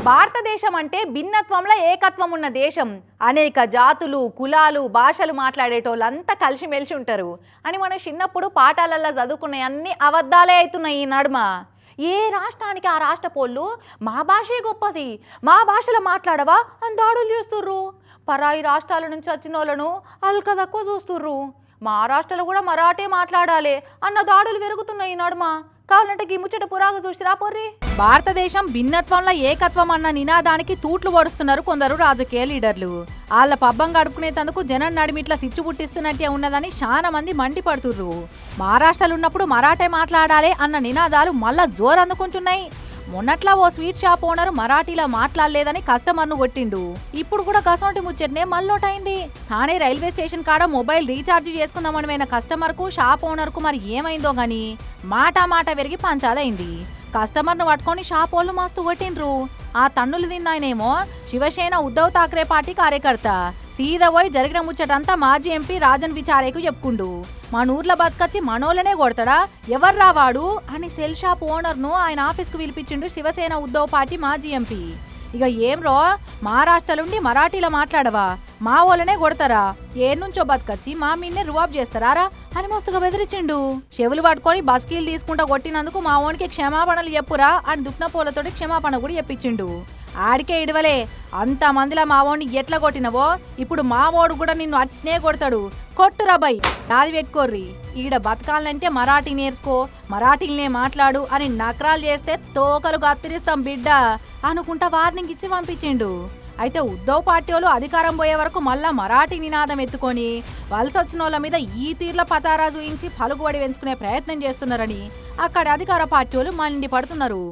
భారతదేశం అంటే భిన్నత్వంలో ఏకత్వం ఉన్న దేశం. అనేక జాతులు, కులాలు, భాషలు మాట్లాడేటోళ్ళంతా కలిసిమెలిసి ఉంటారు అని మనం చిన్నప్పుడు పాఠాలల్లో చదువుకునే అన్ని అబద్ధాలే అవుతున్నాయి ఈ నడుమ. ఏ రాష్ట్రానికి ఆ రాష్ట్ర పోళ్ళు మా భాషే గొప్పది, మా భాషలో మాట్లాడవా అని దాడులు చేస్తుర్రు. పరాయి రాష్ట్రాల నుంచి వచ్చిన వాళ్ళను అల్క తక్కువ చూస్తుర్రు. మహారాష్ట్రలో కూడా మరాఠే మాట్లాడాలి అన్న దాడులు పెరుగుతున్నాయి ఈ నడుమ. కావాలంటే ఈ ముచ్చట పురాగా చూసిరా పొర్రి. భారతదేశం భిన్నత్వంలో ఏకత్వం అన్న నినాదానికి తూట్లు పొడుస్తున్నారు కొందరు రాజకీయ లీడర్లు. వాళ్ళ పబ్బం గడుపుకునేందుకు జనం నడిమిట్లా సిచ్చు పుట్టిస్తున్నట్టే ఉన్నదని చాలా మంది మండిపడుతుర్రు. మహారాష్ట్రలో ఉన్నప్పుడు మరాఠే మాట్లాడాలి అన్న నినాదాలు మళ్ళా జోరందుకుంటున్నాయి. మొన్నట్లా ఓ స్వీట్ షాప్ ఓనర్ మరాఠీలో మాట్లాడలేదని కస్టమర్ను కొట్టిండు. ఇప్పుడు కూడా కసోంటి ముచ్చటనే మళ్ళోటైంది. థానే రైల్వే స్టేషన్ కాడ మొబైల్ రీఛార్జ్ చేసుకుందామని పోయిన కస్టమర్ కు షాప్ ఓనర్ కు మరి ఏమైందో గాని మాట విరిగి పంచాదైంది. కస్టమర్ను పట్టుకొని షాప్ వాళ్ళు మస్తు కొట్టిండ్రు. ఆ తన్నులు తిన్నాయనేమో శివసేన ఉద్ధవ్ ఠాక్రే పార్టీ కార్యకర్త. సీదా పోయి జరిగిన ముచ్చటంతా మాజీ ఎంపీ రాజన్ విచారేకు చెప్పుకుండు. మన ఊర్లో బతకచ్చి మనోళ్ళనే కొడతాడా, ఎవర్రా వాడు అని సెల్ షాప్ ఓనర్ను ఆయన ఆఫీస్కు పిలిపించిండు శివసేన ఉద్ధవ్ పార్టీ మాజీ ఎంపీ. ఇక ఏం రో, మహారాష్ట్రలుండి మరాఠీలో మాట్లాడవా, మా వాళ్ళనే కొడతారా, ఏడ్నుంచో బతకచ్చి మా మీన్నే రువాబ్ చేస్తారా అని మస్తుగా బెదిరించిండు. చెవులు పట్టుకొని బస్కీలు తీసుకుంటా కొట్టినందుకు మా ఓనికి క్షమాపణలు చెప్పురా అని దుఃఖపోలతోటి క్షమాపణ కూడా చెప్పించిండు. ఆడికే ఇడవలే, అంత మందిలా మావోడిని ఎట్లా కొట్టినవో ఇప్పుడు మావోడు కూడా నిన్ను అట్నే కొడతాడు, కొట్టురా బై దాది పెట్టుకోర్రి. ఈడ బతకాలంటే మరాఠీ నేర్చుకో, మరాఠీలనే మాట్లాడు అని నకరాలు చేస్తే తోకలు కత్తిరిస్తాం బిడ్డ అనుకుంటా వార్నింగ్ ఇచ్చి పంపించిండు. అయితే ఉద్ధవ్ పార్టీ వాళ్ళు అధికారం పోయే వరకు మళ్ళా మరాఠీ నినాదం ఎత్తుకొని వలసొచ్చిన వాళ్ళ మీద ఈ తీర్ల పతారా చూయించి పలుకుబడి పెంచుకునే ప్రయత్నం చేస్తున్నారని అక్కడి అధికార పార్టీ వాళ్ళు మండిపడుతున్నారు.